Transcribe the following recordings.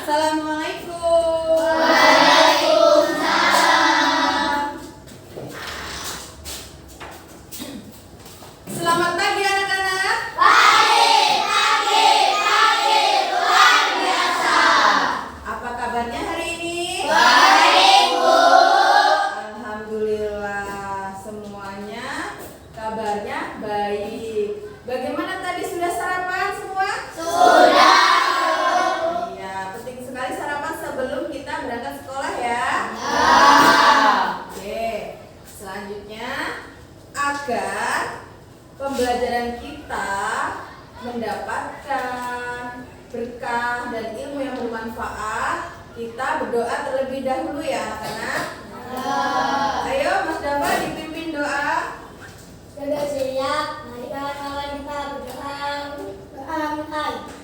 Assalamualaikum. Waalaikumsalam. Selamat pagi anak-anak. Pagi, luar biasa. Apa kabarnya hari ini? Baik, Bu. Alhamdulillah, semuanya kabarnya baik. Bagaimana tadi, sudah sarapan semua? Sudah. Iya, penting sekali sarapan sebelum kita berangkat sekolah ya. Oke, selanjutnya agar pembelajaran kita mendapatkan berkah dan ilmu yang bermanfaat, kita berdoa terlebih dahulu ya anak-anak. Ayo Mas Dava dipimpin doa. Sudah siap. Mari kawan-kawan kita berdoa. Doa mulai.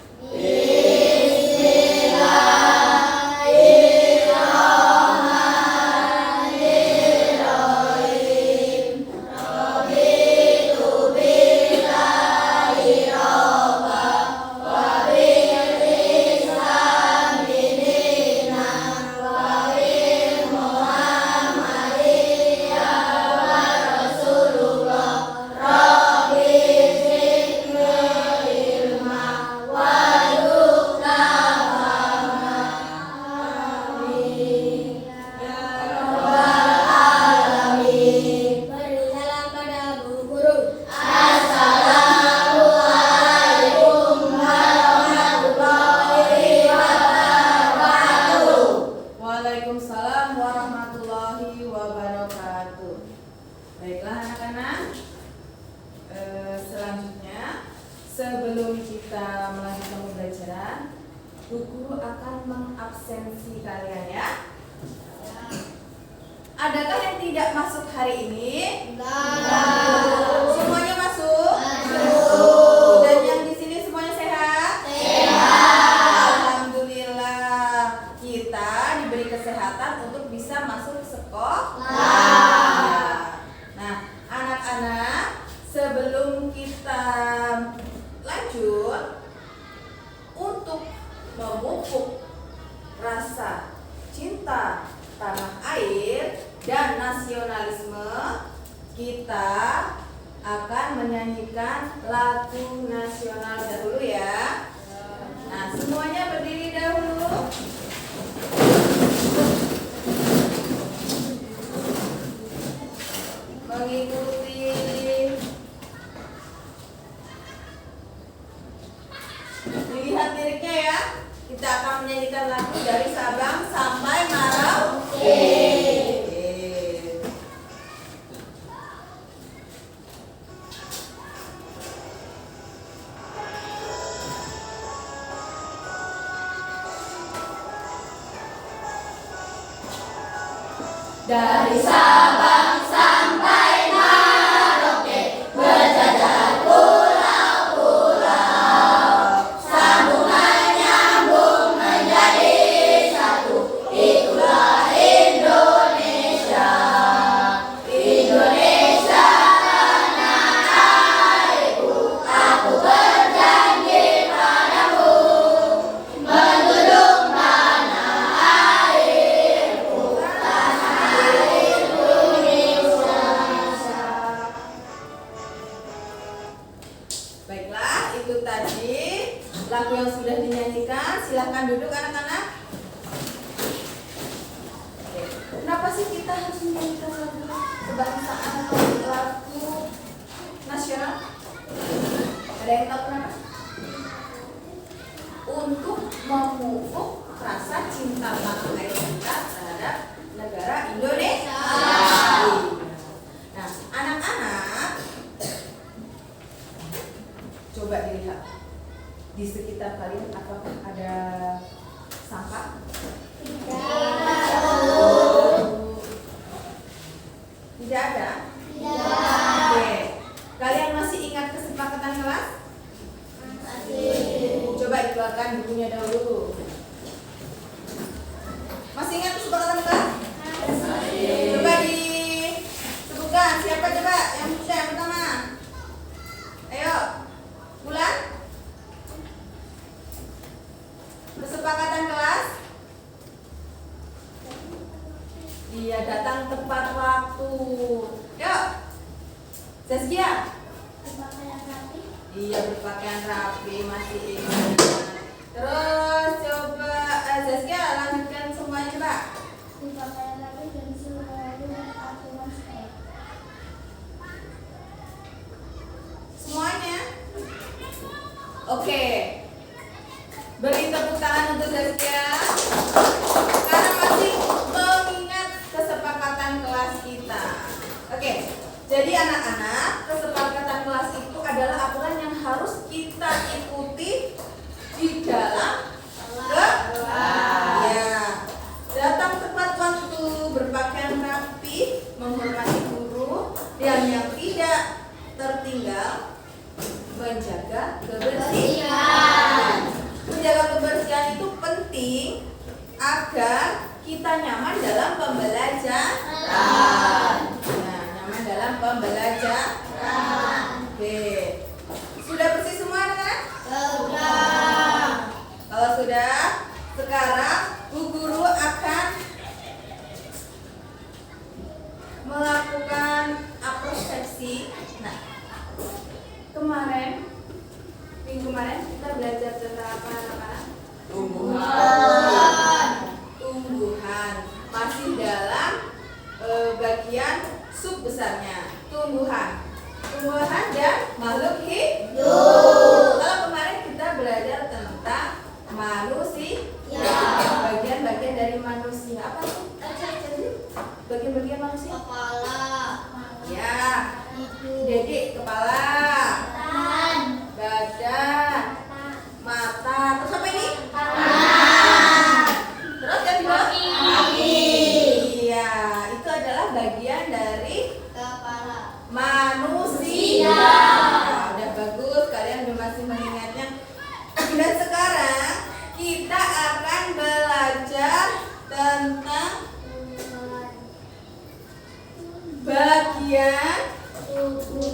Beri salam pada Bu Guru. Assalamualaikum warahmatullahi wabarakatuh. Waalaikumsalam warahmatullahi wabarakatuh. Baiklah anak-anak, selanjutnya sebelum kita melanjutkan pembelajaran, Bu Guru akan mengabsensi kalian ya. Adakah yang tidak masuk hari ini? Semuanya masuk? Dan yang di sini semuanya sehat? Alhamdulillah, kita diberi kesehatan untuk bisa masuk sekolah. Nah, anak-anak, sebelum kita lanjut, untuk memupuk rasa cinta tanah air dan nasionalisme, kita akan menyanyikan lagu nasional dahulu ya. Nah, semuanya berdiri dahulu. Mengikuti dilihat liriknya ya. Kita akan menyanyikan lagu dari Sabang sampai Merauke. Dari Sabang sampai Merauke, berjajar pulau-pulau, sambungan nyambung menjadi satu. Itulah Indonesia, Indonesia tanah airku. Aku berjanji padamu, menjunjung tanah airku, tanah Indonesia. Baiklah, itu tadi lagu yang sudah dinyanyikan. Silahkan duduk anak-anak. Oke. Kenapa sih kita harus menyanyikan lagu kebangsaan atau lagu nasional? Ada yang tahu kenapa? Untuk memupuk rasa cinta tanah air kita terhadap negara Indonesia. Nah, anak-anak, coba dilihat di sekitar kalian, apakah ada sampah? Tidak ada? Oke. Kalian masih ingat kesepakatan kelas? Coba dikeluarkan bukunya dahulu. Masih ingat kesepakatan kelas? Coba disebutkan. Siapa coba yang bisa yang pertama? Ayo, Bulan. Kesepakatan kelas? Yuk, Zaskia. Berpakaian rapi. Iya, berpakaian rapi, masih ingat. Terus coba Zaskia lanjutkan semuanya coba. Berpakaian rapi dan selalu aturan sekolah. Semuanya. Oke. Beri tepuk tangan untuk Zaskia. Karena masih mengingat kesepakatan kelas kita. Oke. Jadi anak-anak, kesepakatan kelas itu adalah aturan yang harus kita ikuti di dalam kelas. Ya. Datang tepat waktu, berpakaian rapi, menghormati guru, dan yang tidak tertinggal menjaga kebersihan. Menjaga kebersihan itu penting agar kita nyaman dalam pembelajaran. Nah, nyaman dalam pembelajaran. Oke. Sudah bersih semua anak-anak? Sudah. Kalau sudah, sekarang Bu Guru akan melakukan aprosepsi. Nah, minggu kemarin kita belajar tentang apa anak-anak? Tumbuhan. Masih dalam bagian sub besarnya. Tumbuhan dan makhluk hidup. Kalau kemarin kita belajar tentang manusia. Bagian-bagian dari manusia. Apa sih? Bagian-bagian manusia? Kepala. Ya. Jadi kepala, badan, mata, terus apa ini? Terus yang di bawah? Iya, itu adalah bagian dari Kepala. manusia. Nah, udah bagus, kalian udah masih mengingatnya. Dan sekarang kita akan belajar tentang bagian tubuh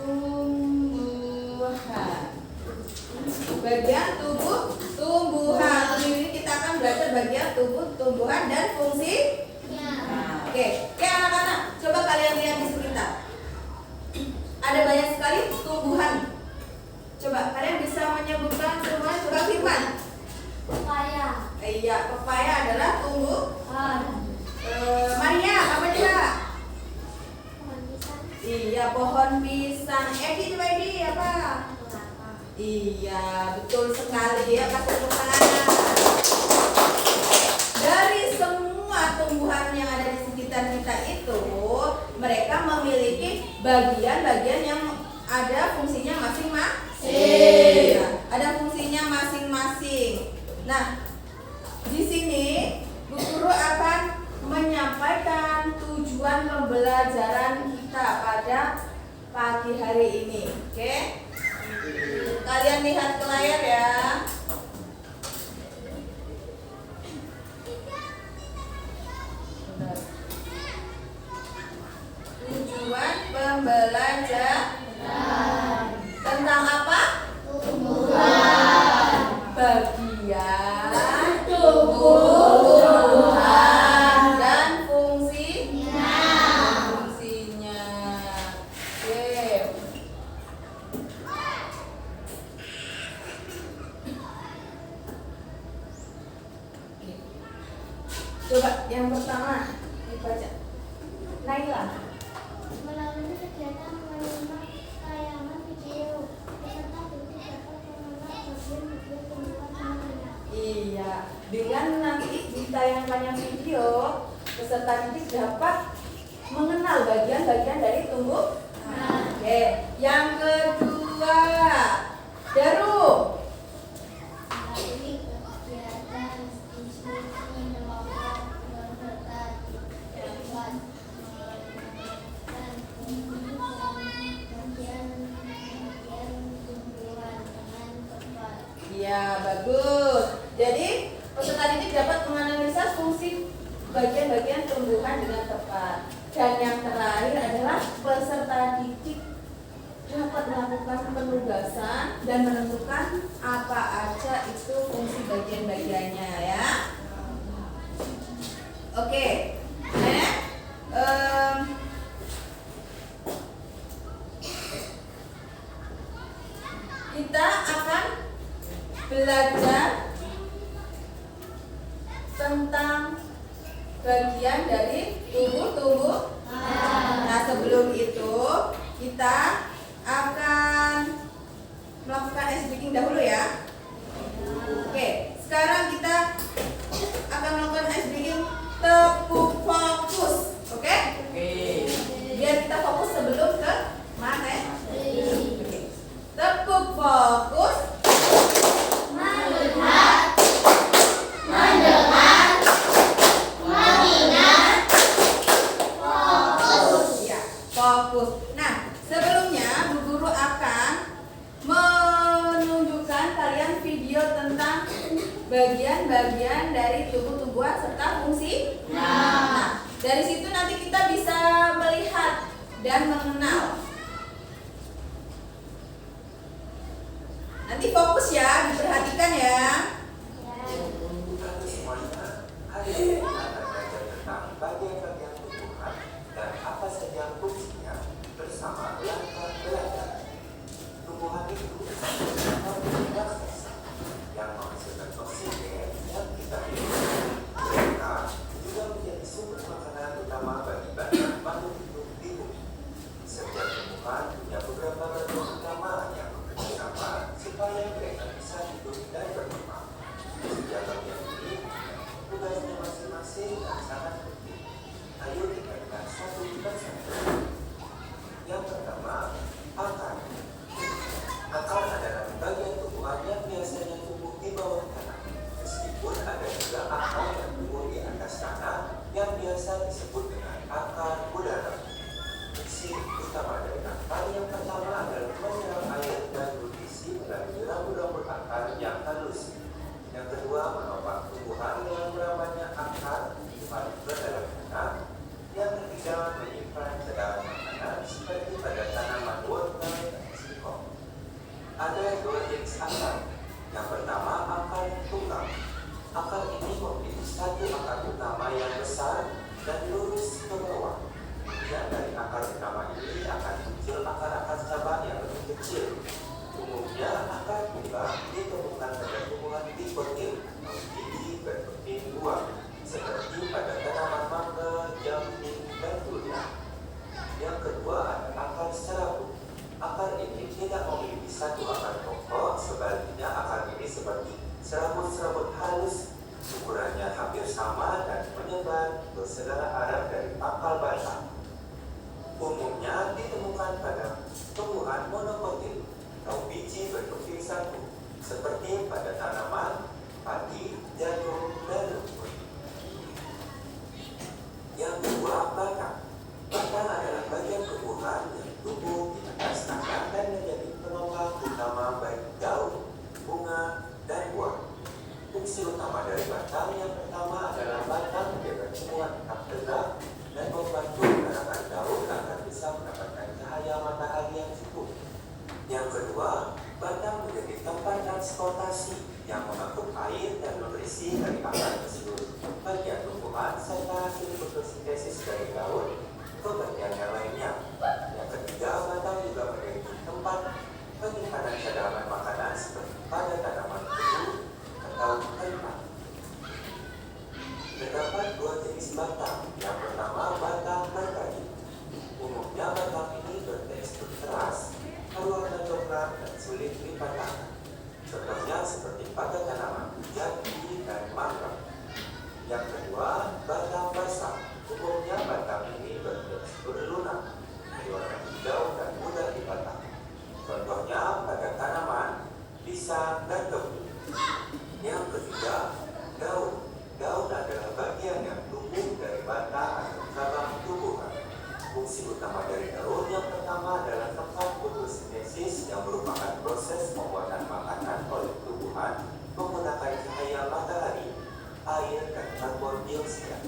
tumbuhan. Bagian tubuh tumbuhan. Ini kita akan belajar bagian tubuh tumbuhan dan fungsi. Oke, anak-anak, coba kalian lihat di sekitar. Ada banyak sekali tumbuhan. Coba kalian bisa menyebutkan semuanya. Coba Firman. Pepaya. Iya, pepaya adalah tumbuhan. Maria, apa coba? Iya, pohon pisang. Edi coba Edi apa? Iya, betul sekali ya. Kasih tepuk tangan. Dari semua tumbuhan yang ada di sekitar kita itu, mereka memiliki bagian-bagian yang ada fungsinya masing-masing. Ya, ada fungsinya masing-masing. Nah, di sini Bu Guru akan menyampaikan tujuan pembelajaran kita pada pagi hari ini. Oke? Kalian lihat ke layar ya. Tujuan pembelajaran tentang apa? Tumbuhan. Bagian tubuh tumbuhan dan fungsinya. Oke. Coba yang pertama dibaca. Naila. Melalui kegiatan menyimak tayangan video, peserta didik dapat mengenal bagian-bagian tumbuhan semuanya. Iya, dengan nanti ditayangkannya video, peserta didik dapat mengenal bagian-bagian dari tumbuh. Oke, yang kedua, Daru. Melalui kegiatan diskusi melakukan peserta didik dapat mengenal bagian-bagian tumbuhan dengan tepat. Iya, bagus. Jadi, peserta didik dapat menganalisa fungsi bagian-bagian tumbuhan dengan tepat. Dan yang terakhir adalah peserta didik dapat melakukan melakukan penugasan dan menentukan apa aja itu fungsi bagian-bagiannya ya. Oke, kita akan belajar tentang bagian dari tubuh. Nah, sebelum itu kita akan melakukan ice breaking dahulu ya. Oke, sekarang kita akan melakukan ice breaking tepuk fokus. Oke? Biar kita fokus sebelum ke materi. Oke. Tepuk fokus. Melihat, mendengar, mengingat, fokus. Ya, fokus. Nah, sebelumnya Bu Guru akan menunjukkan kalian video tentang bagian-bagian dari tubuh-tumbuhan serta fungsi. Nah, dari situ nanti kita bisa melihat dan mengenal. Nanti fokus ya, diperhatikan ya. Halo semuanya, hari ini kita akan belajar tentang bagian-bagian tumbuhan dan apa saja fungsinya bersama langkah belajar. Tumbuhan itu memiliki sel yang menghasilkan oksigen yang kita hirup. Mereka juga menjadi sumber makanan utama bagi banyak makhluk hidup di bumi. Setiap tumbuhan punya beberapa bagian utama yang bekerja sama supaya mereka bisa hidup dan berkembang. Setiap bagian ini tugasnya masing-masing dan sangat penting. Ayo kita lihat satu persatu. Yang pertama, akar. Akar adalah bagian tumbuhan yang biasanya tumbuh di bawah tanah. Meskipun ada juga akar yang tumbuh di atas tanah yang biasa disebut dengan akar udara. Fungsi utama dari akar yang pertama adalah menyerap air dan nutrisi melalui rambut-rambut akar yang halus. Yang kedua, menopang tumbuhan dengan merambatnya akar paling ke dalam tanah. Yang ketiga, menyimpan cadangan makanan seperti pada tanaman wortel dan singkong. Ada dua jenis akar. Yang pertama, akar tunggal. Akar ini memiliki satu akar utama yang besar dan lurus ke bawah. Kemudian dari akar utama ini akan muncul akar-akar cabang yang lebih kecil. Umumnya akar tunggal ditemukan pada tumbuhan dikotil atau gigi berkeping buah seperti pada tanaman mangga, jambu, dan durian. Yang kedua ada akar serabut. Akar ini tidak memiliki satu akar pokok, sebaliknya akar ini seperti serabut-serabut halus, ukurannya hampir sama dan menyebar ke segala arah dari pangkal batang. Umumnya ditemukan pada tumbuhan monokotil atau biji berkeping satu, seperti pada tanaman padi, jagung, dan rumput. Yang kedua, batang. Batang adalah bagian tumbuhan yang tumbuh di atas tanah dan menjadi penopang utama baik daun, bunga, dan buah. Fungsi utama dari batang yang pertama adalah batang menjaga tumbuhan tetap tegak dan membantu menanamkan daun agar bisa mendapatkan cahaya matahari yang cukup. Yang kedua, batang menjadi tempat transportasi yang mengangkut air dan nutrisi dari akar ke seluruh bagian tumbuhan serta hasil fotosintesis dari daun ke bagian yang lainnya. Yang ketiga, batang juga menjadi tempat penyimpanan cadangan makanan seperti pada tanaman tebu atau kentang. Terdapat dua jenis batang. Yang pertama, batang berkayu. Umumnya batang ini bertekstur keras, berwarna coklat dan sulit dipatahkan. Contohnya seperti pada tanaman jati dan mangga. Yang kedua, batang basah. Umumnya batang ini bertekstur lunak, berwarna hijau dan mudah dipatahkan. Contohnya pada tanaman pisang dan tebu. Yang ketiga, daun. Daun adalah bagian yang tumbuh dari batang atau cabang tumbuhan. Fungsi utama dari daun yang pertama adalah tempat fotosintesis yang merupakan proses pembuatan makanan oleh tumbuhan menggunakan cahaya matahari, air, dan karbon dioksida.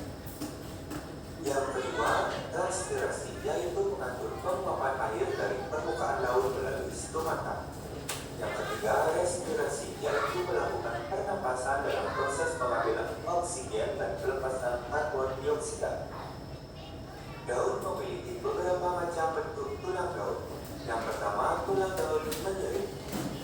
Yang kedua, transpirasi, yaitu mengatur untuk penguapan air dari permukaan laut melalui stomata. Yang ketiga, respirasi, yaitu melakukan pernapasan dalam proses pengambilan oksigen dan pelepasan karbon dioksida. Daun memiliki beberapa macam bentuk tulang daun. Yang pertama, tulang daun menyering.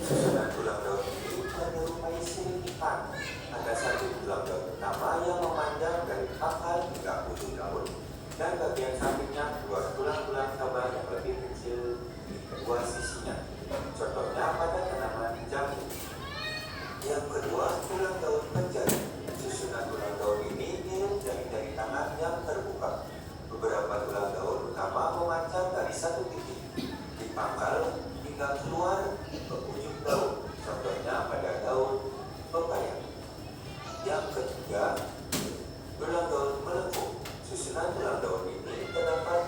Susunan tulang daun ini menyerupai sirip ikan. Ada satu tulang daun utama yang memanjang dari akar hingga ujung daun, dan bagian sampingnya dua tulang-tulang cabang yang lebih kecil di kedua sisinya. Contohnya pada tanaman jambu. Yang kedua, tulang daun penjari. Susunan tulang daun ini mirip jari-jari tangan yang terbuka. Beberapa tulang daun utama memanjang dari satu titik di pangkal hingga keluar ke ujung daun. Contohnya pada daun pepaya. Yang ketiga, tulang daun melengkung. Susunan tulang daun ini terdapat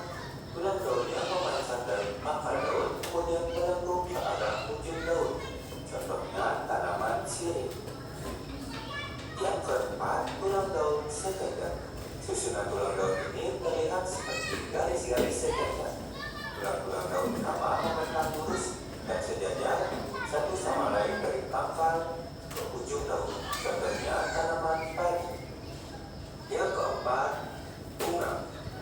tulang daun yang memanjang dari akar daun kemudian melengkung ke arah ujung daun. Contohnya tanaman sirih. Yang keempat, tulang daun sejajar. Susunan tulang daun ini terlihat seperti garis-garis sejajar. Tulang-tulang daun utama membentang lurus dan sejajar satu sama lain dari pangkal ke ujung daun. Contohnya tanaman padi. Yang keempat, bunga.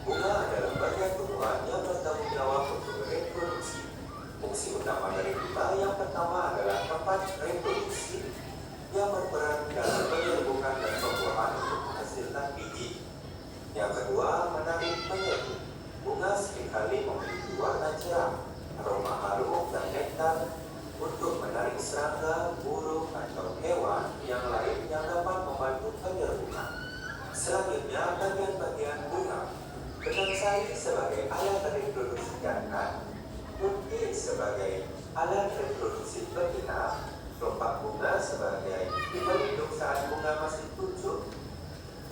Bunga adalah bagian tumbuhan yang bertanggung jawab untuk reproduksi. Fungsi utama dari bunga yang pertama adalah tempat reproduksi yang berperan dalam penyerbukan dan pembuahan untuk menghasilkan biji. Yang kedua, menarik penyerbu. Bunga seringkali memiliki warna cerah, aroma harum dan nektar untuk menarik serangga, burung, atau hewan yang lain yang dapat membantu penyerbukan. Selanjutnya, bagian-bagian bunga. Benang sari sebagai alat reproduksi jantan, kuntil sebagai alat reproduksi betina, kelopak bunga sebagai pelindung saat bunga masih tunjuk,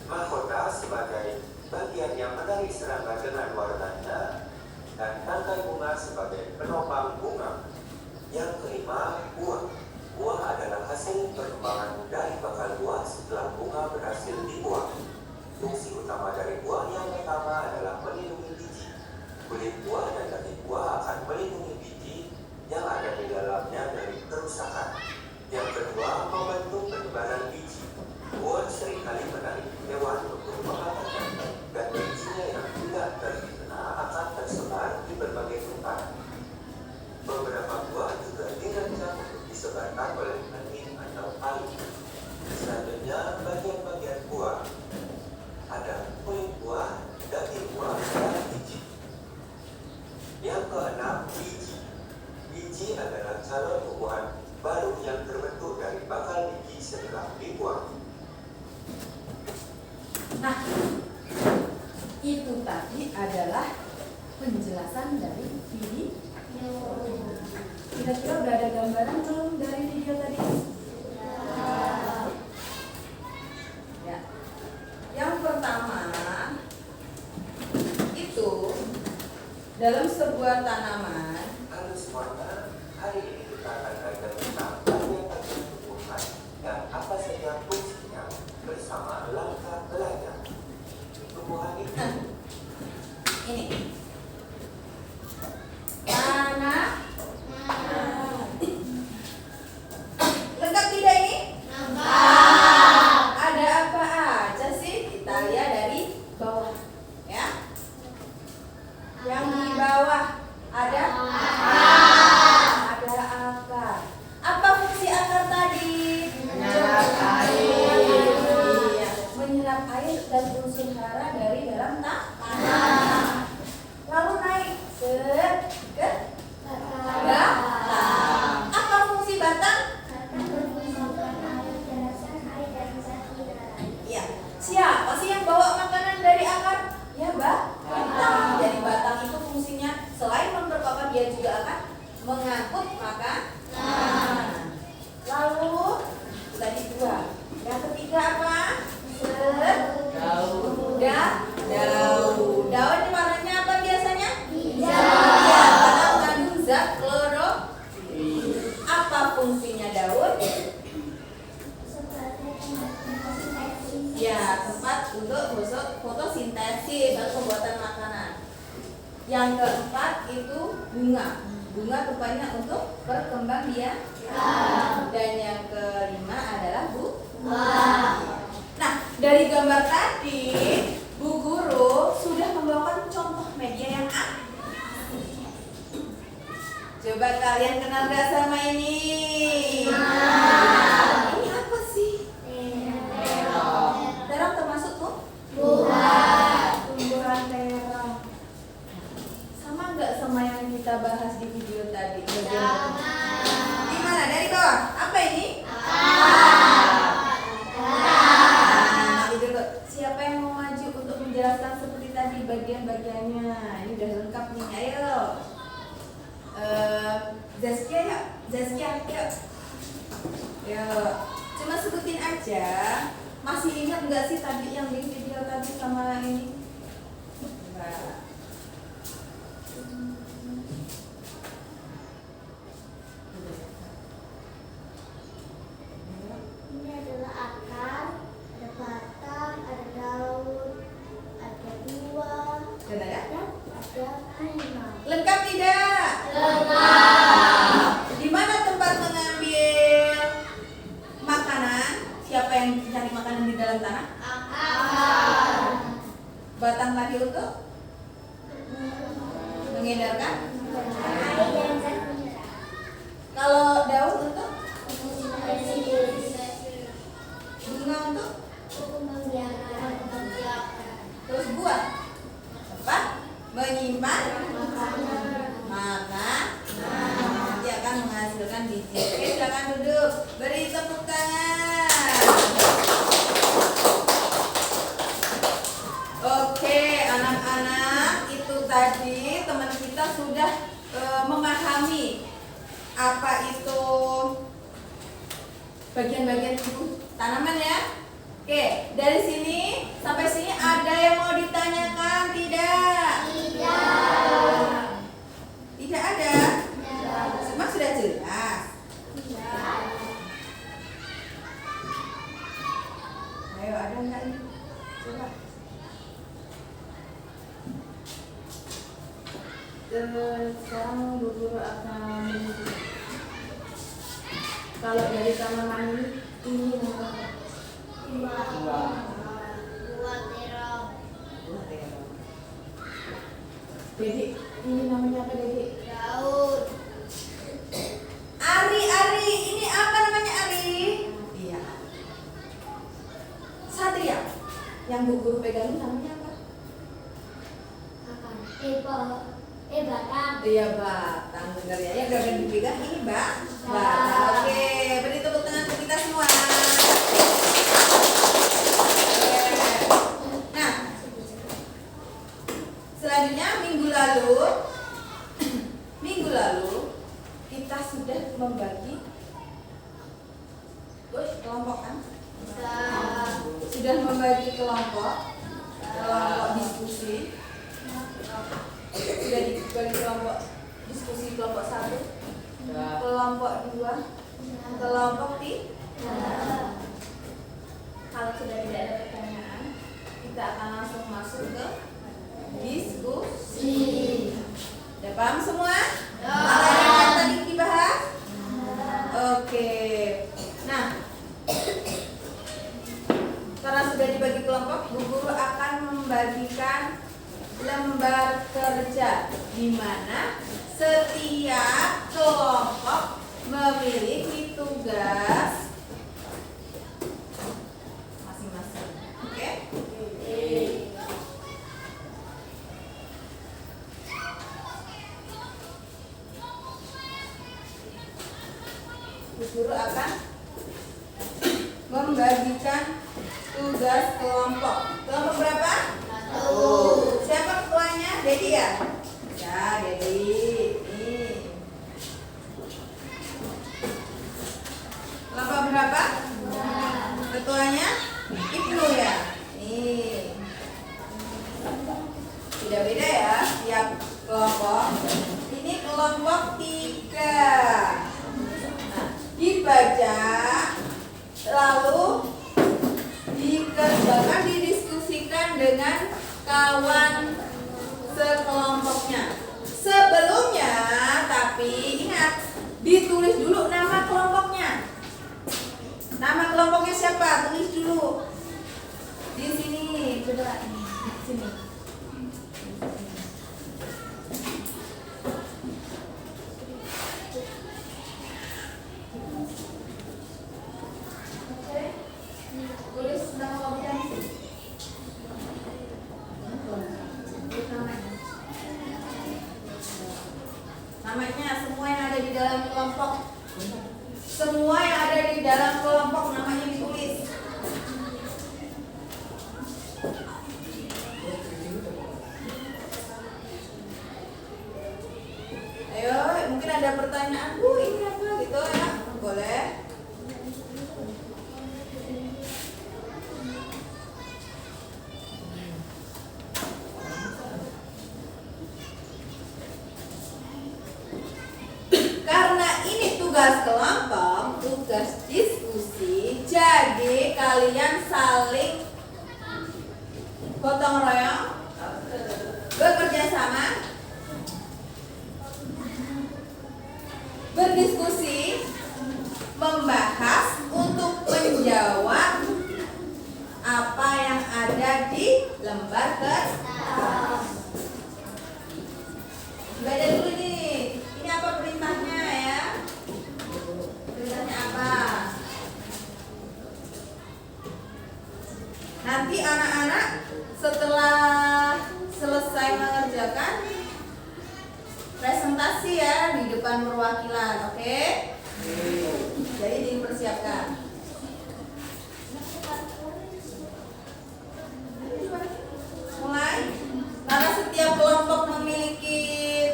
mahkota sebagai bagian yang menarik serangga dengan warnanya, dan tangkai bunga sebagai penopang bunga. Yang kelima, buah. Buah adalah hasil perkembangan dari bakal buah setelah bunga berhasil dibuah. Fungsi utama dari buah yang pertama adalah melindungi biji. Kulit buah dan daging buah akan melindungi biji yang ada di dalamnya dari kerusakan. Yang kedua, membantu penyebaran biji. Buah seringkali menarik hewan untuk memakannya, dan bijinya yang tidak terkena akan tersebar di berbagai tempat. Beberapa buah juga dirancang untuk disebarkan oleh angin atau air. Selanjutnya, bagian-bagian buah. Ada kulit buah, daging buah, dan biji. Yang keenam, biji. Biji adalah calon tumbuhan baru yang terbentuk dari bakal biji setelah dibuang. Nah, itu tadi adalah penjelasan dari video. Kira-kira udah ada gambaran belum dari video tadi? Ya. Yang pertama itu dalam sebuah tanaman. Halo semuanya, hari ini kita akan belajar tentang bagian-bagian tumbuhan dan apa saja fungsinya bersama langkah belajar. Tumbuhan ini Tanah. Lengkap tidak ini? Ada apa aja sih? Kita lihat dari bawah, ya. Yang di bawah ada akar. Apa fungsi akar tadi? Menyerap air. Iya, menyerap air dan unsur hara dari dalam tanah. Lalu naik ke batang. Apa fungsi batang? Iya. Siapa sih yang bawa makanan dari akar? Ya, batang. Jadi batang itu fungsinya selain memperkokoh, dia juga akan mengangkut makanan. Lalu tadi dua. Yang ketiga apa? Daun. Daun ini warnanya apa biasanya? Hijau. Ya, karena mengandung zat klorofil. Apa fungsinya daun? Ya, tempat untuk fotosintesis atau pembuatan makanan. Yang keempat itu bunga. Bunga rupanya untuk perkembangbiakan. Dan yang kelima adalah buah. Nah, dari gambar tadi Bu Guru sudah membawakan contoh media yang A. Coba kalian kenal gak sama ini? Ini apa sih? Terong termasuk tuh? Tumbuhan terong. Sama nggak sama yang kita bahas di video tadi? Gimana? Dari bawah? Apa ini? Nah, itu dulu. Siapa yang mau maju untuk menjelaskan seperti tadi bagian-bagiannya? Ini udah lengkap nih. Ayo. Zaskia ya, Zaskia yuk. Yuk. Cuma sebutin aja. Masih ingat nggak sih tadi yang di video tadi sama ini? Coba. Ini adalah akar, ada batang, ada daun, ada buah, Dan ada? dan ada bunga. Lengkap tidak? Di mana tempat mengambil makanan? Siapa yang cari makanan di dalam tanah? Batang tadi untuk mengedarkan. Kalau daun untuk bunga untuk terus buah tempat menyimpan maka nanti akan menghasilkan biji. Oke, silakan duduk, beri tepuk tangan. Oke, anak-anak, itu tadi teman kita sudah memahami apa itu bagian-bagian tubuh tanaman ya. Oke, dari sini sampai sini ada yang mau ditanyakan tidak? Tidak ada? Semua sudah jelas. Ayo, ada enggak ini? Coba. Sekarang Bu Guru akan kalau dari tanaman ini namanya Buah Dedi, ini namanya apa Dedi? daun. Ari, ini apa namanya Ari? Iya. Satria. Yang Bu Guru pegangin namanya apa? Batang. Iya, batang, bener ya. Yang udah dipegang ini batang. Oke, beri tepuk tangan untuk kita semua. Oke. Nah, selanjutnya minggu lalu kita sudah membagi kelompok kan? Sudah membagi kelompok diskusi. Sudah dibagi kelompok diskusi kelompok 1, kelompok 2, kelompok 3. Kalau sudah tidak ada pertanyaan, kita akan langsung masuk ke diskusi. Udah paham semua? Apa yang tadi dibahas? Oke. Nah, karena sudah dibagi kelompok, Bu Guru akan membagikan lembar kerja di mana setiap kelompok memiliki tugas masing-masing. Oke? Bu Guru akan membagikan tugas kelompok. Kelompok berapa? 1. Siapa ketuanya? Dedi ya? Ya, Dedi. Nih. Kelompok berapa? 2. Ketuanya? Ibnu ya? Nih. Beda-beda ya tiap kelompok. Ini kelompok 3. Nah, dibaca lalu dikerjakan, didiskusikan dengan kawan sekelompoknya. Sebelum Ditulis dulu nama kelompoknya. Nama kelompoknya siapa? Tulis dulu. Di sini, coba di sini. Tulis nama kelompoknya. Namanya semua yang ada di dalam kelompok. Semua yang ada di dalam kelompok namanya ditulis. Ayo, mungkin ada pertanyaan, ini apa gitu ya? Boleh. Karena ini tugas kelompok, tugas diskusi, jadi kalian saling gotong royong, bekerja sama, berdiskusi, membahas untuk menjawab apa yang ada di lembar kertas. Baca dulu nih, ini apa perintahnya ya? Perintahnya apa? Nanti anak-anak setelah selesai mengerjakan presentasi ya di depan perwakilan, oke? Jadi dipersiapkan. Mulai. Karena setiap kelompok memiliki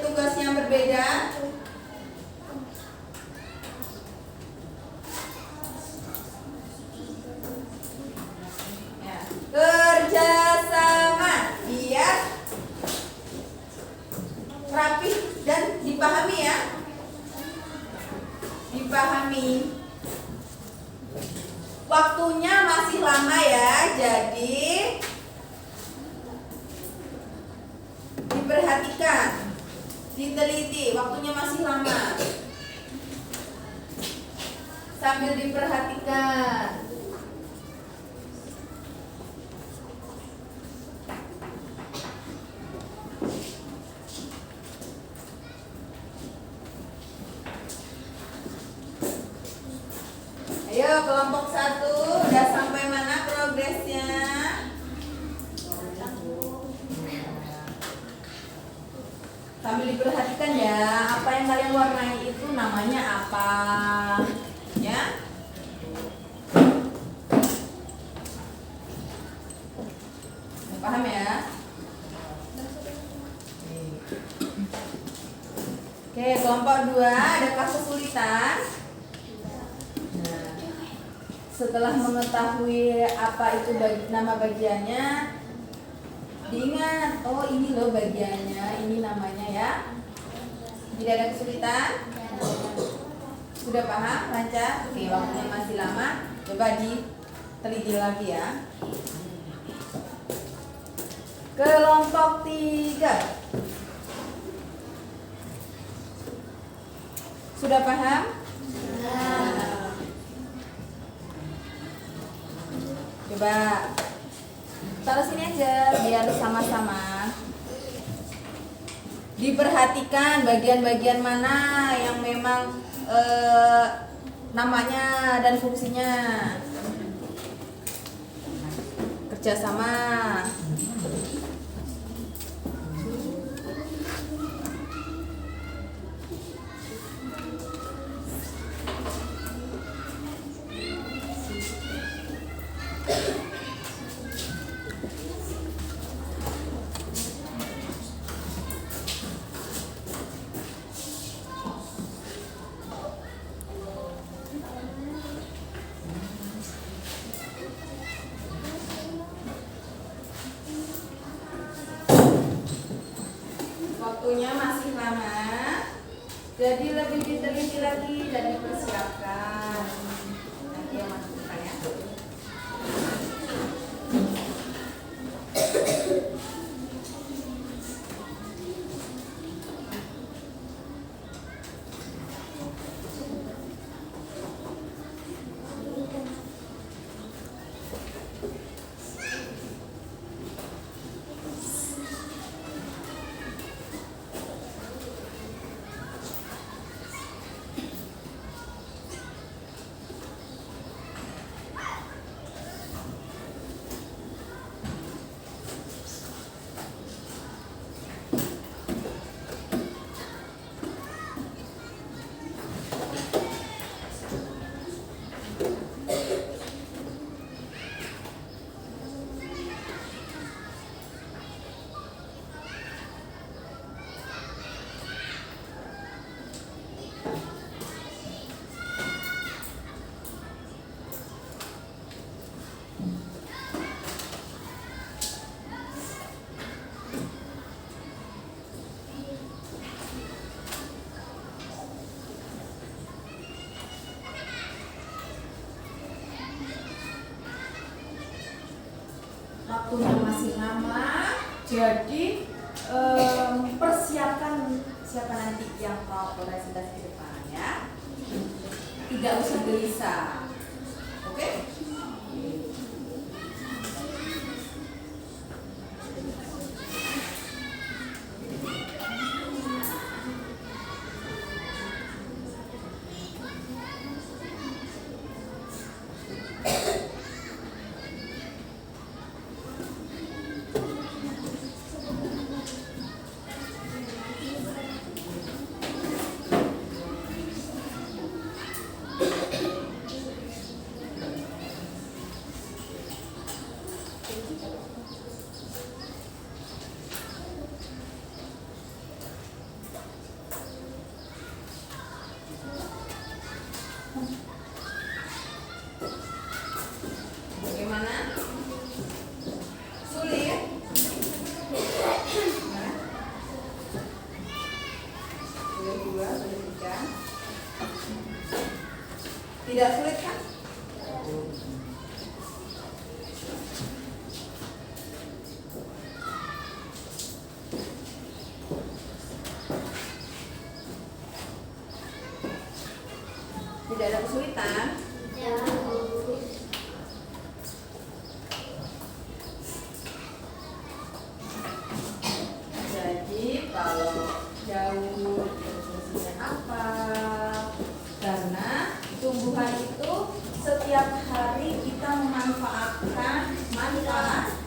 tugas yang berbeda. Ya. Kerjasama biar rapi dan dipahami ya. Dipahami. Waktunya masih lama ya, jadi diperhatikan, diteliti, waktunya masih lama. Sambil diperhatikan. Ayo kelompok 1 udah sampai mana progresnya? Sambil diperhatikan ya, apa yang kalian warnai itu namanya apa? Ya? Paham ya? Oke, kelompok 2 adakah kesulitan? Setelah mengetahui apa itu nama bagiannya, diingat, oh ini loh bagiannya, ini namanya ya. Tidak ada kesulitan? Sudah paham? Lancar? Oke, waktunya masih lama. Coba diteliti lagi ya. Kelompok 3. Sudah paham? Coba taruh sini aja biar sama-sama diperhatikan bagian-bagian mana yang memang namanya dan fungsinya. Kerjasama. Waktunya masih lama, jadi lebih diteliti lagi dan dipersiapkan. Nanti yang masukkan ya. Waktunya masih lama, jadi persiapkan siapa nanti yang mau presentasi ke depan ya. Tidak usah gelisah, oke? Bagaimana? Sulit? Gimana? Boleh dua, boleh tiga. Tidak sulit kan? Tidak ada kesulitan? Jadi kalau jauh fungsinya apa? Karena tumbuhan itu setiap hari kita memanfaatkan manfaat.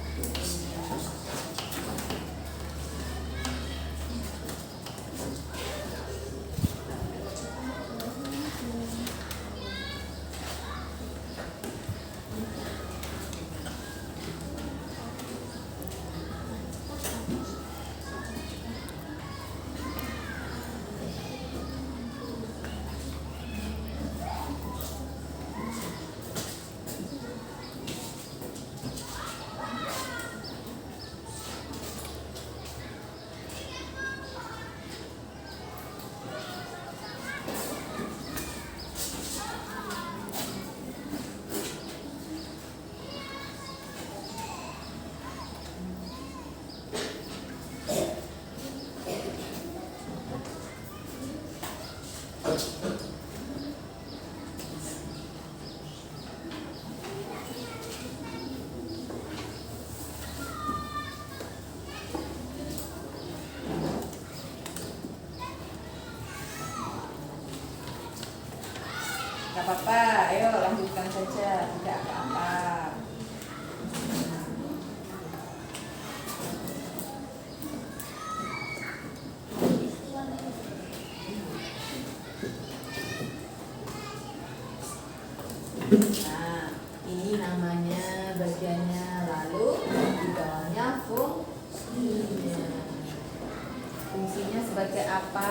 Gak apa-apa, ayo lanjutkan saja, tidak apa-apa. Nah, ini namanya bagiannya, lalu di bawahnya fungsinya. Fungsinya sebagai apa?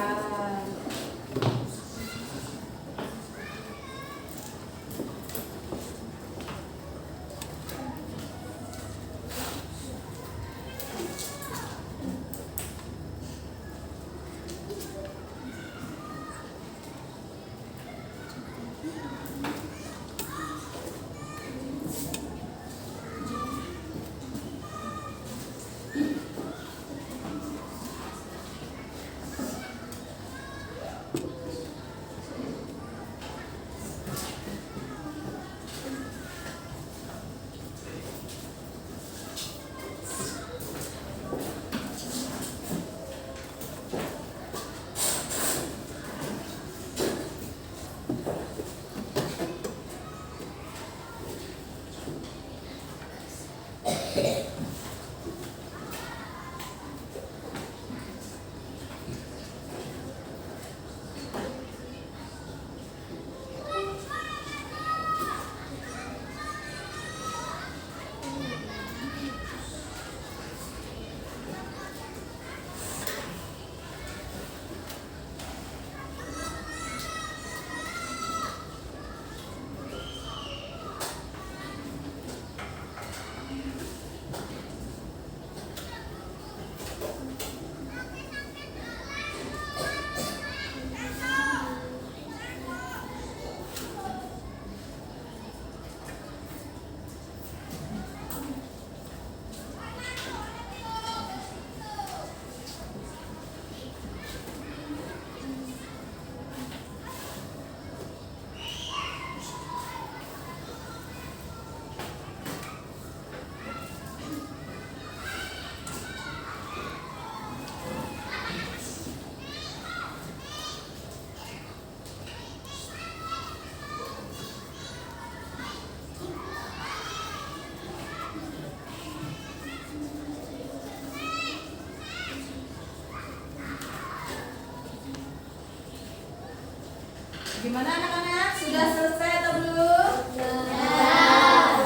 Gimana anak-anak? Sudah selesai atau belum? Nah,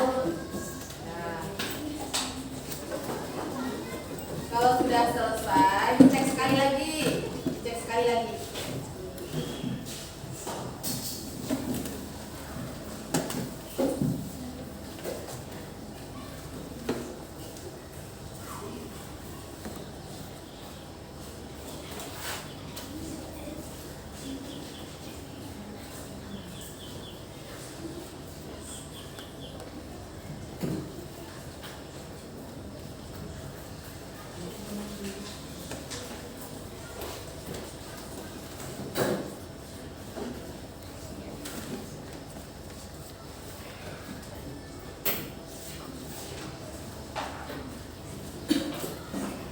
kalau sudah selesai, cek sekali lagi. Cek sekali lagi.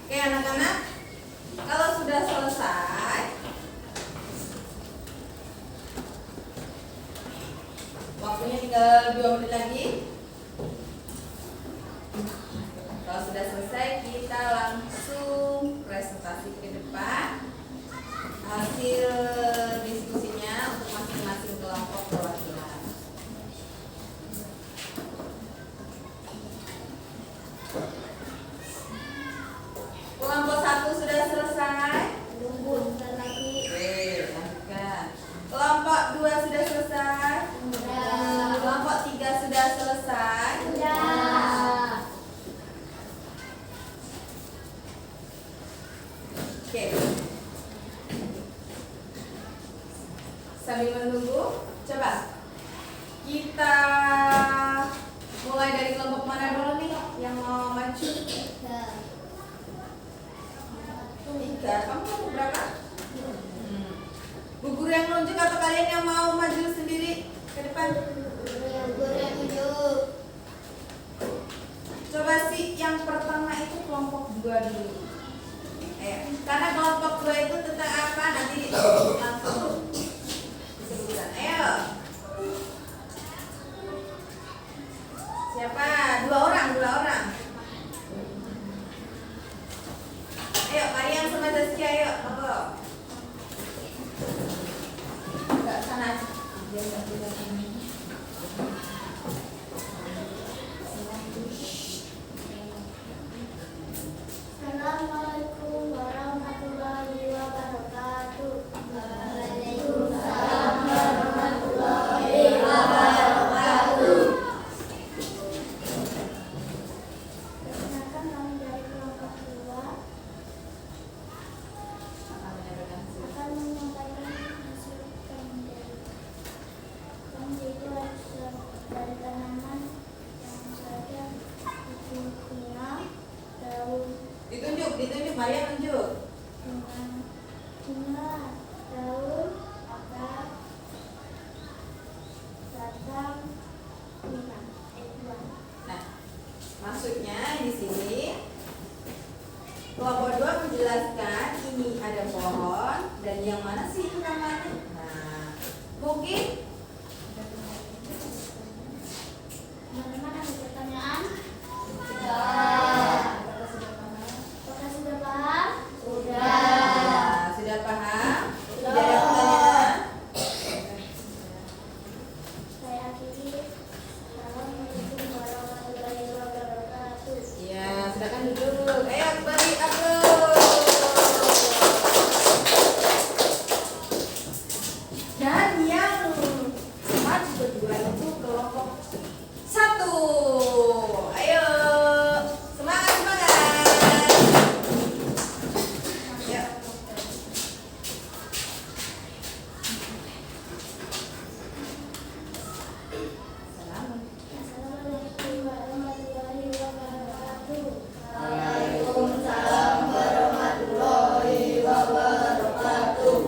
Oke anak-anak, kalau sudah selesai, waktunya tinggal 2 menit lagi. Kalau sudah selesai, kita langsung presentasi ke depan hasil diskusinya untuk masing-masing kelompok perwakilan. Kelompok 1 sudah selesai. Tunggu bentar lagi. Oke, lanjutkan. Kelompok 2 sudah selesai. Sudah. Kelompok 3 sudah selesai. Sudah. Oke. Sambil menunggu, coba kita mulai dari kelompok mana dulu nih yang mau maju? 3. Kamu mau berapa? Bu guru yang nunjuk atau kalian yang mau maju sendiri ke depan? Coba sih yang pertama itu kelompok 2 dulu. Karena kelompok 2 itu tentang apa? Nanti langsung disebutkan. Ayo. Siapa? 2 orang. Ayo, Mariam sama Zaskia, ayo. Monggo. Enggak sana. Biasa kita ini. Assalamualaikum warahmatullahi wabarakatuh. Waalaikumsalam warahmatullahi wabarakatuh. Perkenalkan kami dari kelompok 2 akan menyampaikan hasil penelitian. Kami itu hasil dari tanaman yang saja bunga, daun, Ditunjuk, Mariam tunjuk. bunga, daun, akar, batang, bunga, buah. Nah, maksudnya di sini kelompok 2 menjelaskan ini ada pohon dan yang mana sih itu namanya. Nah, mungkin Teman-teman ada pertanyaan? Apakah sudah paham? nah, sudah paham? Tidak ada pertanyaan? Saya akhiri. Assalamualaikum warahmatullahi wabarakatuh. Ya, silakan duduk. Ayo beri aplaus. Dan yang maju kedua itu kelompok 1. Ayo, semangat. Ya. Assalamualaikum warahmatullahi wabarakatuh. Waalaikumsalam warahmatullahi wabarakatuh.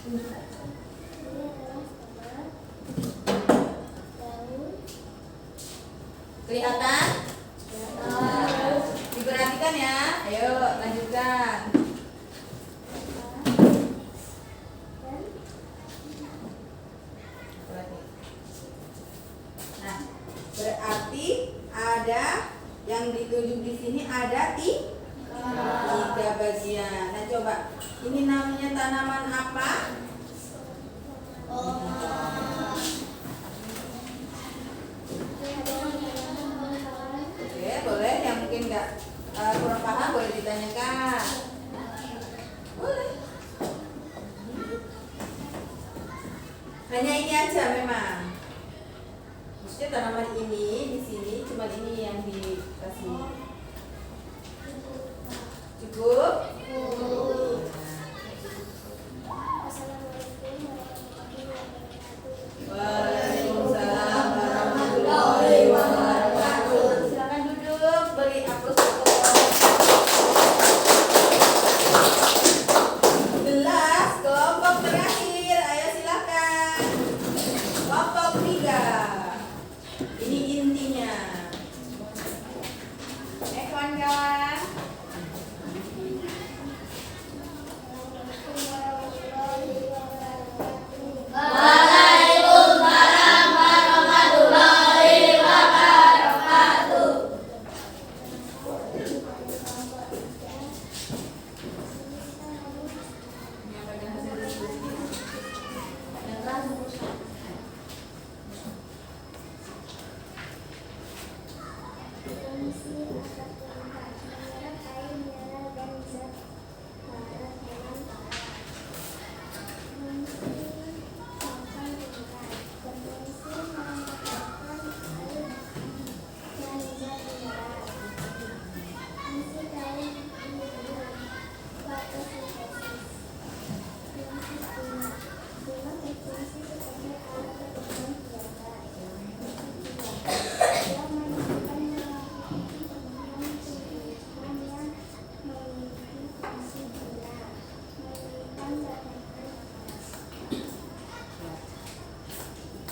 Ini adalah gambar daun. Kelihatan? Diperhatikan ya. Ayo lanjutkan. Dan ada yang ditunjuk di sini ada tiga bagian. Nah coba, ini namanya tanaman apa? Oke, boleh. Yang mungkin nggak kurang paham boleh ditanyakan. Boleh. Hanya ini aja memang. Maksudnya tanaman ini di sini cuma ini yang dikasih. Cukup? Waalaikumsalam warahmatullahi wabarakatuh. Silakan duduk, beri aplaus. Jelas, kelompok terakhir. Ayo silakan. Kelompok 3. Ini intinya. Kawan-kawan.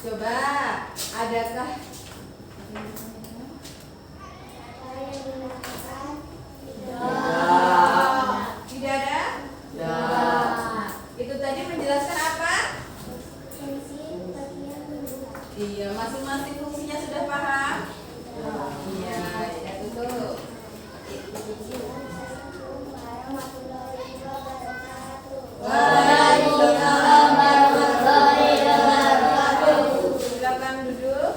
Coba, adakah tidak ada? Itu tadi menjelaskan apa? Iya, masing-masing fungsinya sudah paham? Iya, ya tutup. Waalaikumsalam warahmatullahi wabarakatuh. Silakan duduk.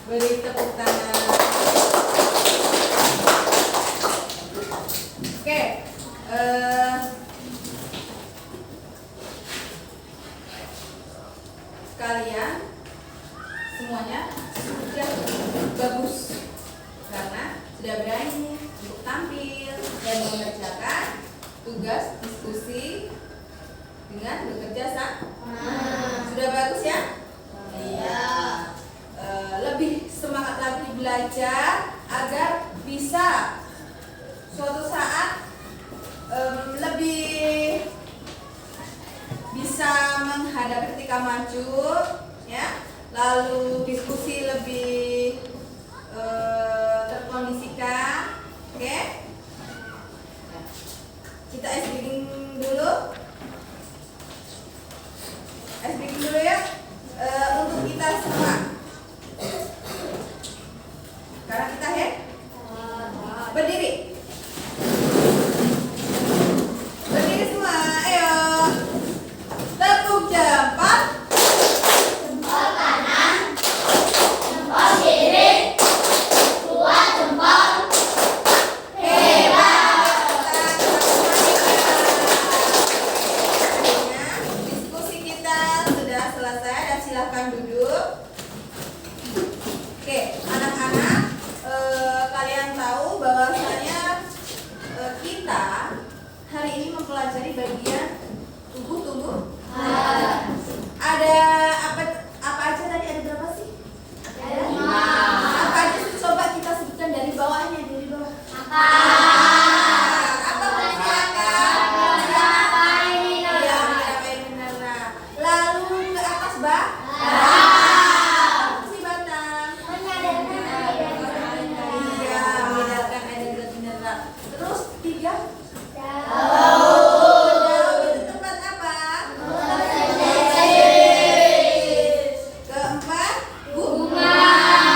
Beri tepuk tangan. Oke. Kalian semuanya sudah bagus karena sudah berani untuk tampil dan mengerjakan tugas diskusi dengan bekerja sama. Sudah bagus ya? Iya. Lebih semangat lagi belajar agar bisa suatu saat lebih bisa menghadapi ketika maju, ya. Lalu diskusi lebih terkondisikan, oke? Kita ice breaking dulu. Ice breaking dulu ya. Untuk kita semua. Sekarang kita berdiri. Berdiri semua, ayo. Tepuk jempol. Jempol kanan. Jempol kiri. Dua jempol. Hebat. Diskusi kita sudah selesai dan silakan duduk. Oke, anak-anak, kalian tahu bahwasanya kita hari ini mempelajari bagian tubuh. Ada apa aja tadi? Ada berapa sih? Ada 5. Apa aja sih? Coba kita sebutkan dari bawahnya, dari bawah. Apa fungsi akar? Iya, menyerap air mineral. Lalu ke atas fungsi batang. Iya, mengedarkan air dan zat mineral. Terus 3. Daun itu tempat apa? Keempat, bunga.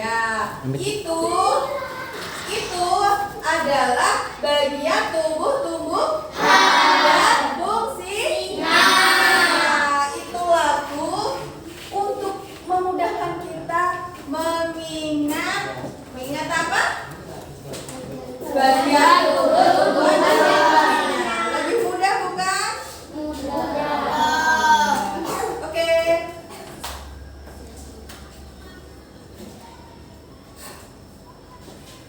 Ya, itu adalah bagian tubuh dan fungsinya. Itu lagu untuk memudahkan kita mengingat apa? Bagian tubuh dan fungsinya. Lebih mudah bukan? Oke.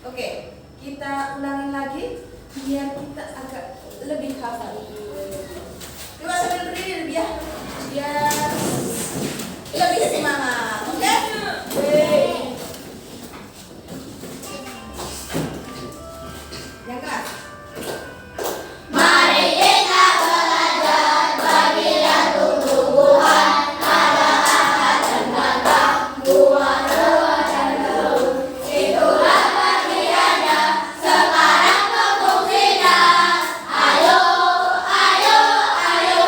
Oke, kita ulangin lagi biar kita agak lebih hafal. Coba sambil berdiri biar lebih semangat. Oke? Yang keras. Mari kita belajar bagian tumbuhan, ada akar dan batang, buah, daun, dan daun. Itulah bagiannya, sekarang ke fungsinya. Ayo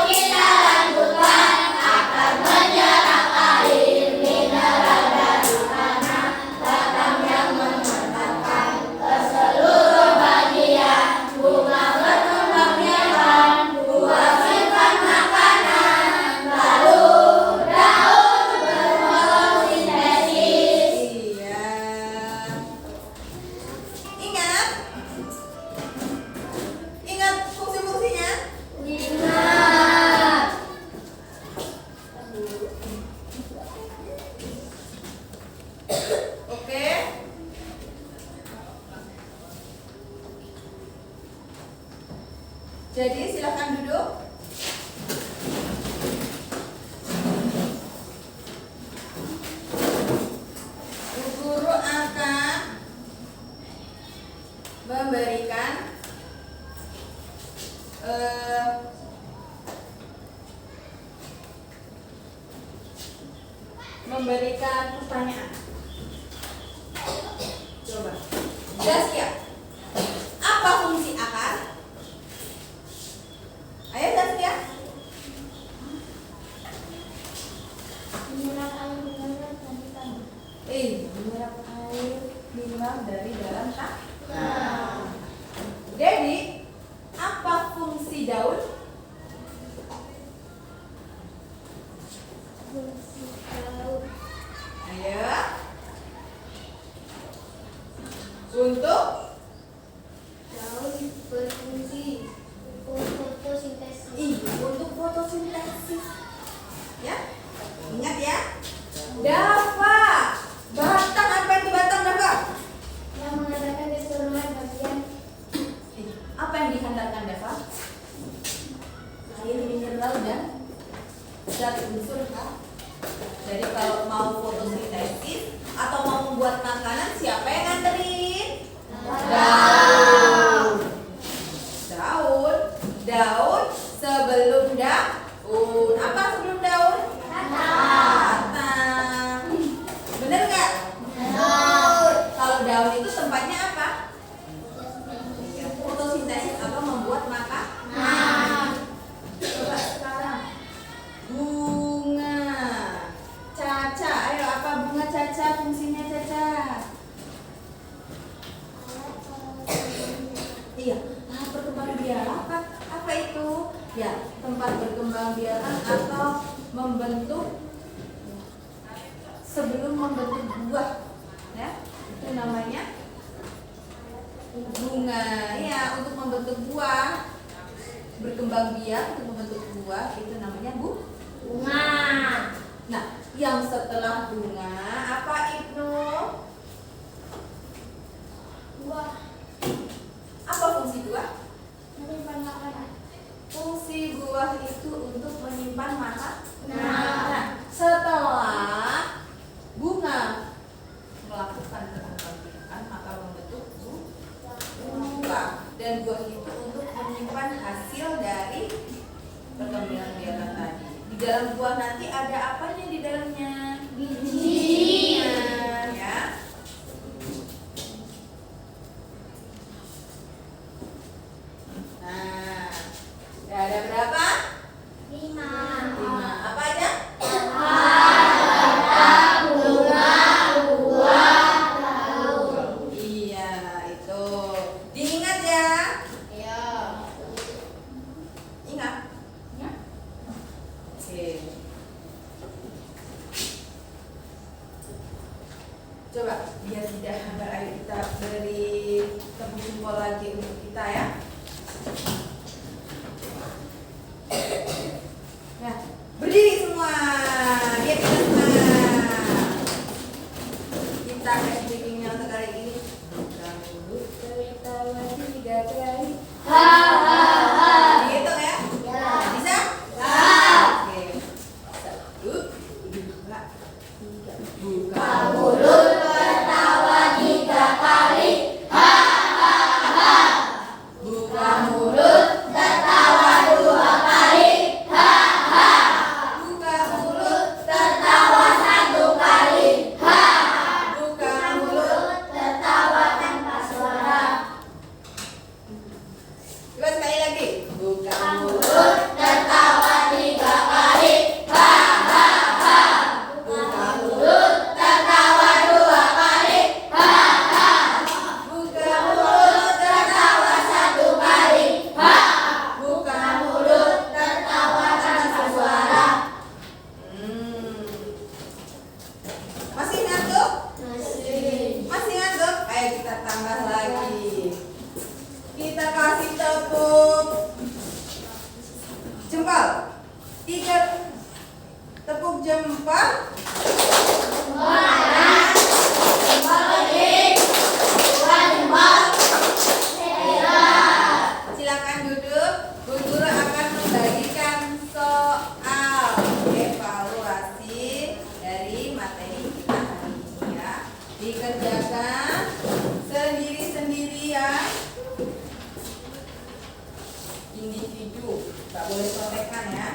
kita lanjutkan, akan menyerap air, mineral dari tanah, batang yang mengantarkan ke seluruh bagian. Bunga berkembang biakan, buah simpan makanan, lalu daun berfotosintesis. Iya. Ingat fungsi-fungsinya. Ingat. Oke. Jadi silakan duduk. Bu Guru akan memberikan pertanyaan. Coba. Zaskia, apa fungsi akar? Ayo Zaskia. Menyerap air mineral dari tanah. Menyerap air mineral dari dalam tanah. Jadi, apa fungsi daun? Fungsi daun. Ayo. Untuk Daun berfungsi untuk fotosintesis. untuk fotosintesis. Ya, ingat ya. Dava, batang apa itu batang Dava? Yang mengatakan keseluruhan bagian Apa yang dihantarkan Dava? Air mineral dan zat unsur H. Jadi kalau mau fotosintesis atau mau membuat makanan, siapa yang nganterin? Daun. Daun sebelum daun. Apa sebelum daun? Batang. Bener nggak? Kalau daun itu tempatnya apa? Fotosintesis atau membuat makanan. Coba sekarang bunga Caca. Ayo, apa bunga Caca? Fungsinya Caca? Iya, berkembang biak. Apa itu? Ya, tempat berkembang biakan atau membentuk sebelum membentuk buah. Ya, itu namanya bunga. Ya, untuk membentuk buah, berkembang biak untuk membentuk buah itu namanya bunga. Nah, yang setelah bunga apa Ibnu? Buah. Apa fungsi buah? Menyimpan makanan. Fungsi buah itu untuk menyimpan makanan. Nah. Nah, setelah bunga melakukan perkembangan biakan maka membentuk buah, dan buah itu untuk menyimpan hasil dari perkembangan biakan tadi. Di dalam buah nanti ada apanya di dalamnya? Biji. Ya. Nah, ada berapa? 5. 5. Apa aja? Batang, bunga, buah, biar tidak hambar, ayo kita beri tepuk jempol lagi untuk kita ya. Nah, berdiri semua. Biar kita senang. Kita kasih breakingnya untuk kali ini. Kamu tertawa 3 kali. Ha ha ha. Dihitung ya? Ya. Bisa? Ya. Oke. 1, 2, 3. Buka Mulut tertawa 3 kali. Ha ha ha. Buka Mulut tertawa 2 kali. Ha ha. Buka mulut. Tertawa 1 kali. Ha. Buka mulut. Tertawa tanpa suara. Coba sekali lagi. Buka mulut. Mulut tertawa 3 kali. Ha ha ha. Buka mulut. Mulut tertawa 2 kali. Ha ha. Buka mulut. Tertawa 1 kali. Ha. Buka Mulut tertawa tanpa suara. Masih ngantuk? Masih. Masih ngantuk? Ayo kita tambah lagi. Kita kasih tepuk jempol. 3 tepuk jempol. Silakan duduk. Bu Guru akan membagikan soal evaluasi dari materi kita hari ini ya. Dikerjakan sendiri-sendiri ya. Individu, tak boleh contekan ya.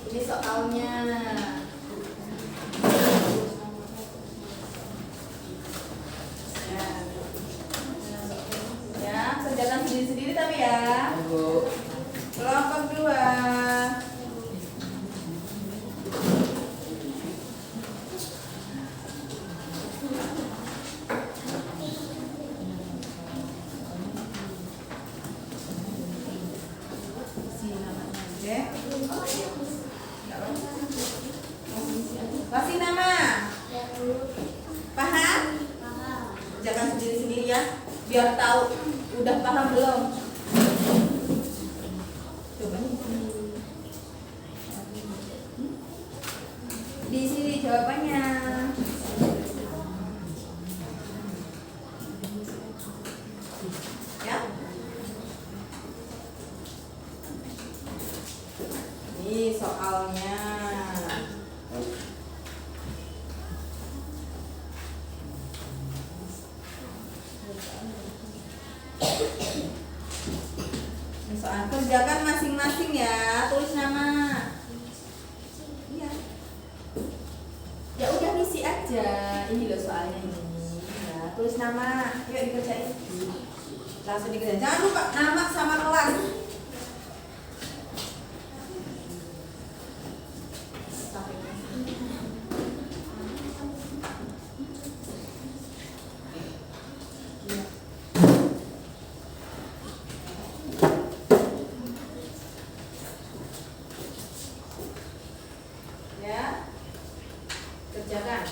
Ini soalnya. Ya, kerjakan sendiri-sendiri tapi ya. Kelompok 2. Kasih nama. Paham? Kerjakan sendiri-sendiri ya. Biar tahu udah paham belum. Coba di sini jawabannya. Ya. Ini soalnya. Soal kerjakan masing-masing ya, tulis nama. Iya. Ya udah ngisi aja. Ini loh soalnya ini. Ya, tulis nama. Yuk dikerjain. Langsung dikerjain. Jangan lupa nama sama kelas. Ya, kerjakan.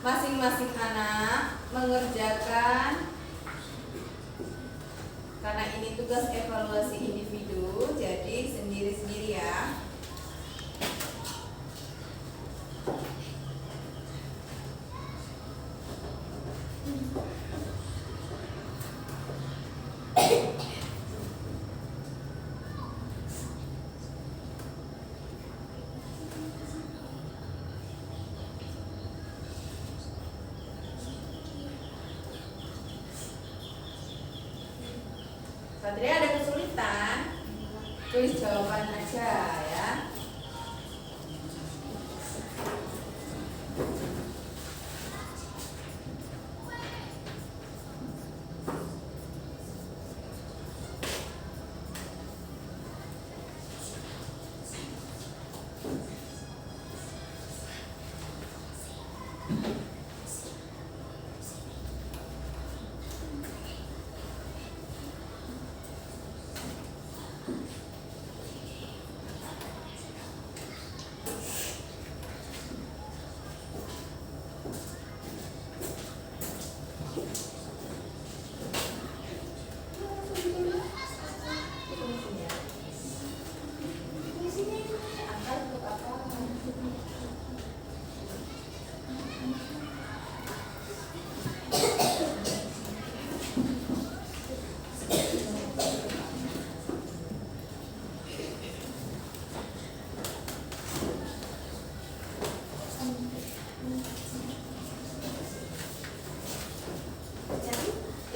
Masing-masing anak mengerjakan, karena ini tugas evaluasi individu, jadi sendiri-sendiri ya. Satria ada kesulitan, tulis jawaban aja ya.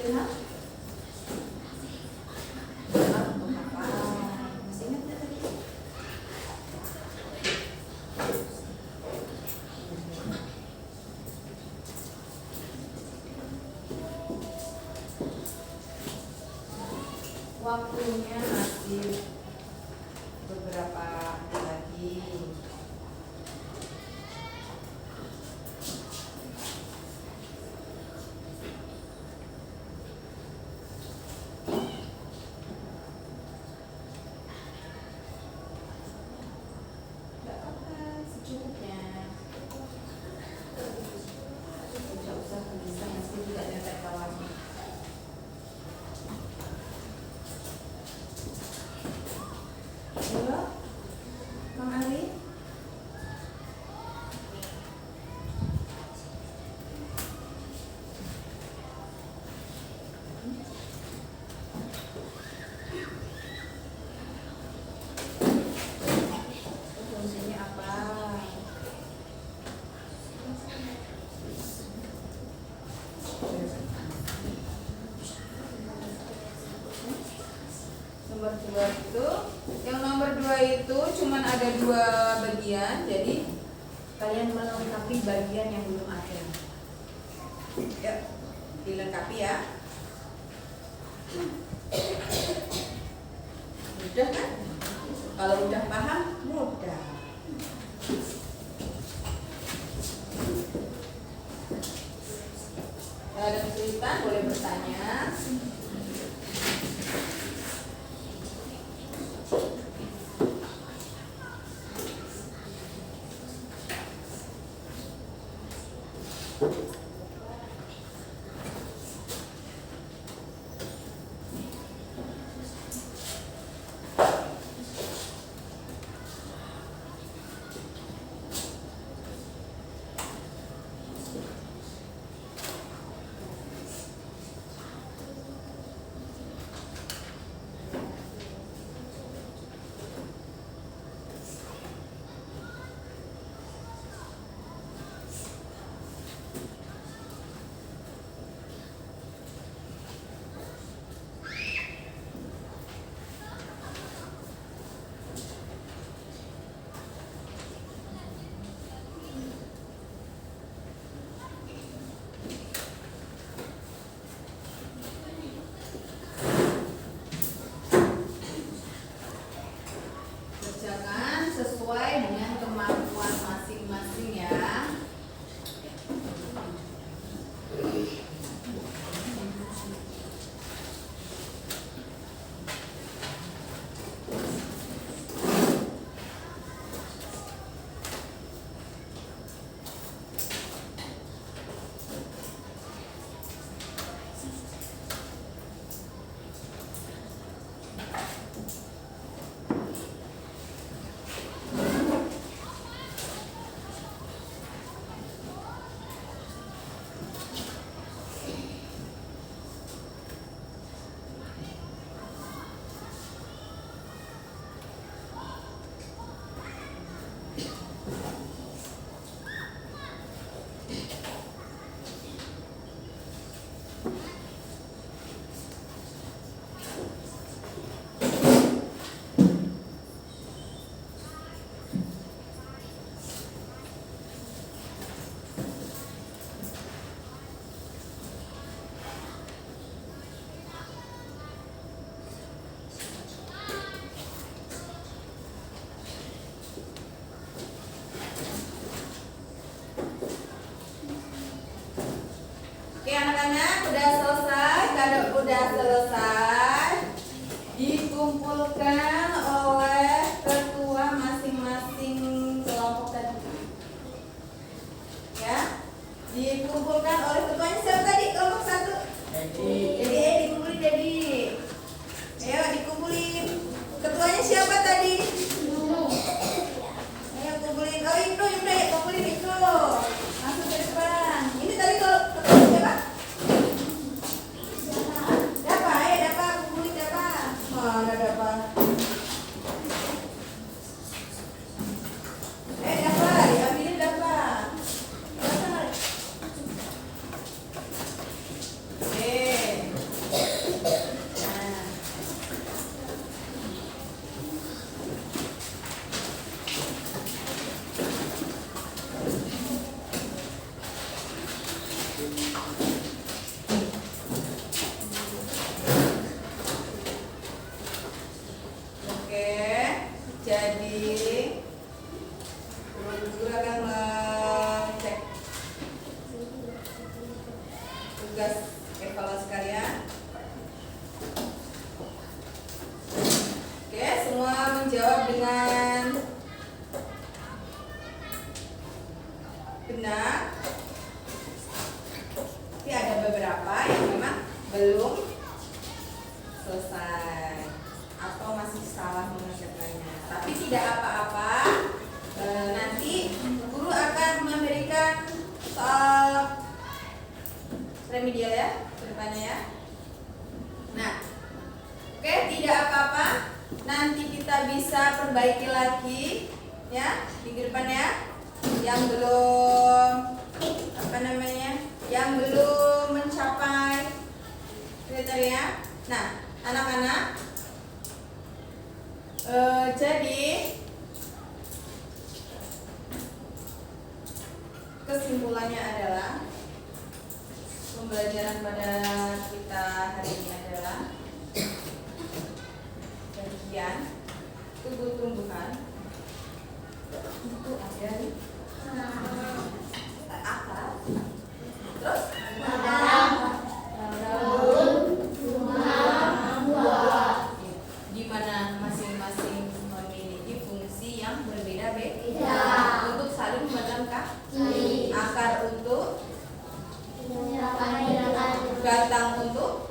Ilham? Untuk apa? Masih ingat nggak tadi? Waktunya masih beberapa lagi. Nggak apa-apa, secukupnya. Tidak usah bisa, nanti juga nyampe bawahnya. Halo, Bang Ali. Fungsinya apa? Nomor 2 itu, yang nomor 2 itu cuman ada 2 bagian, jadi kalian melengkapi bagian yang belum ada. Ya, dilengkapi ya. Mudah kan? Kalau udah paham, mudah. Kalau ada kesulitan boleh bertanya. udah selesai, dikumpulkan oleh ketua masing-masing kelompok tadi. Ya, dikumpulkan oleh ketuanya siapa tadi? Kelompok 1. Jadi dikumpulin jadi. Ayo dikumpulin. Ketuanya siapa tadi? Ayo kumpulin. Oh Ibnu ya kumpulin Ibnu. Langsung ke depan. Ini tadi kalau ketuanya siapa? Dapa, ayo Dapa kumpulin Dapa. Mana Dapa? Dapa, diambilin Dapa. Jadi guru akan mengecek tugas evaluasi kalian. Oke, semua menjawab dengan benar. Tapi ada beberapa yang memang belum selesai atau masih salah mengerjakannya. Tapi tidak apa-apa. Nanti guru akan memberikan soal remedial ya ke depannya ya. Nah, oke, tidak apa-apa. Nanti kita bisa perbaiki lagi ya minggu depan ya. Yang belum yang belum mencapai kriteria. Nah, anak-anak, jadi kesimpulannya adalah pembelajaran pada kita hari ini adalah bagian tumbuh-tumbuhan itu ada di akar, terus daun, buah, di mana masing-masing memiliki fungsi yang berbeda-beda untuk saling melengkapi. Akar untuk batang untuk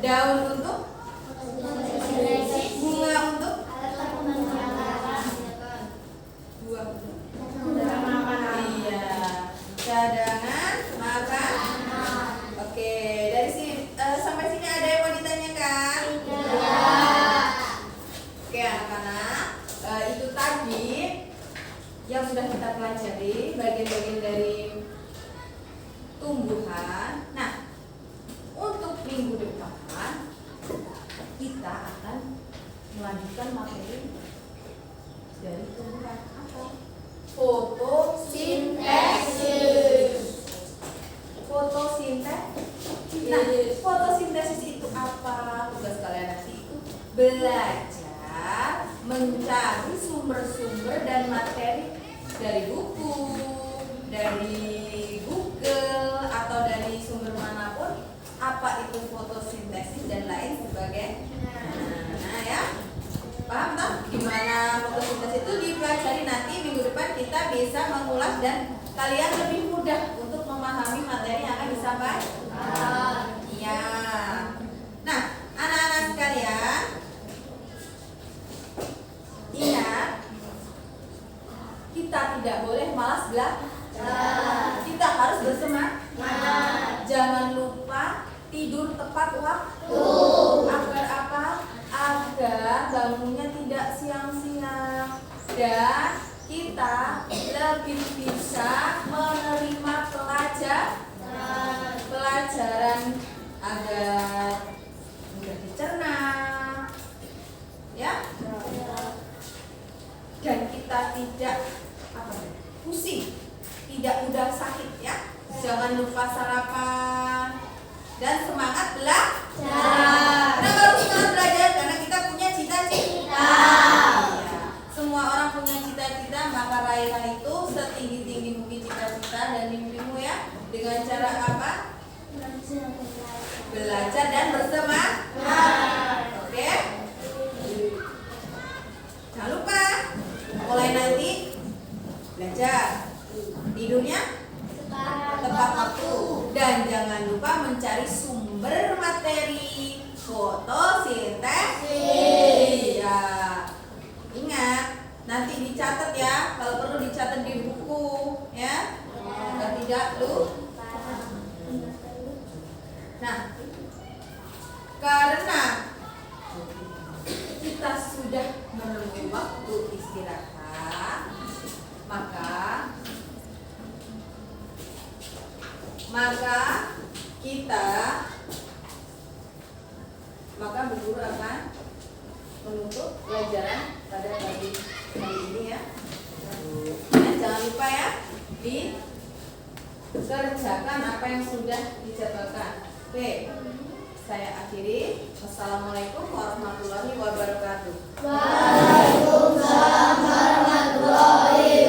daun untuk bunga untuk buah untuk iya cadangan makan. Oke, dari sini sampai sini ada yang mau ditanyakan? Oke anak-anak, itu tadi yang sudah kita pelajari bagian-bagian dari tumbuhan. Nah, untuk minggu depan kita akan melanjutkan materi dari tumbuhan apa? Fotosintesis. Nah, fotosintesis itu apa? Tugas kalian nanti itu belajar mencari sumber-sumber dan materi dari buku, dari Google atau dari sumber manapun, apa itu fotosintesis dan lain sebagainya. Nah ya, paham toh? Gimana fotosintesis itu dipelajari nanti minggu depan kita bisa mengulas dan kalian lebih mudah untuk memahami materi yang akan disampaikan. Iya. Nah, anak-anak sekalian, ingat, kita tidak boleh malas belajar. Kita harus bersemangat. Jangan lupa tidur tepat waktu. Agar apa? Agar bangunnya tidak siang-siang dan kita lebih bisa menerima pelajaran agar mudah dicerna, ya. Dan kita tidak pusing, tidak mudah sakit ya. Jangan lupa sarapan dan semangat belajar. Kenapa harus semangat belajar? Karena kita punya cita-cita. Ya. Semua orang punya cita-cita, maka raihlah itu setinggi-tinggi mungkin cita-cita dan mimpimu ya. Dengan cara apa? belajar dan bersemangat. Oke? Jangan lupa mulai nanti belajar, tidurnya tepat waktu, dan jangan lupa mencari sumber materi fotosintesis. Ya, ingat nanti dicatat ya, kalau perlu dicatat di buku ya, agar tidak lupa. Nah, karena kita sudah menunggu waktu istirahat, maka Bu Guru akan menutup pelajaran pada pagi hari ini ya. Dan jangan lupa ya, dikerjakan apa yang sudah dijadwalkan. Oke, saya akhiri. Wassalamualaikum warahmatullahi wabarakatuh. Waalaikumsalam warahmatullahi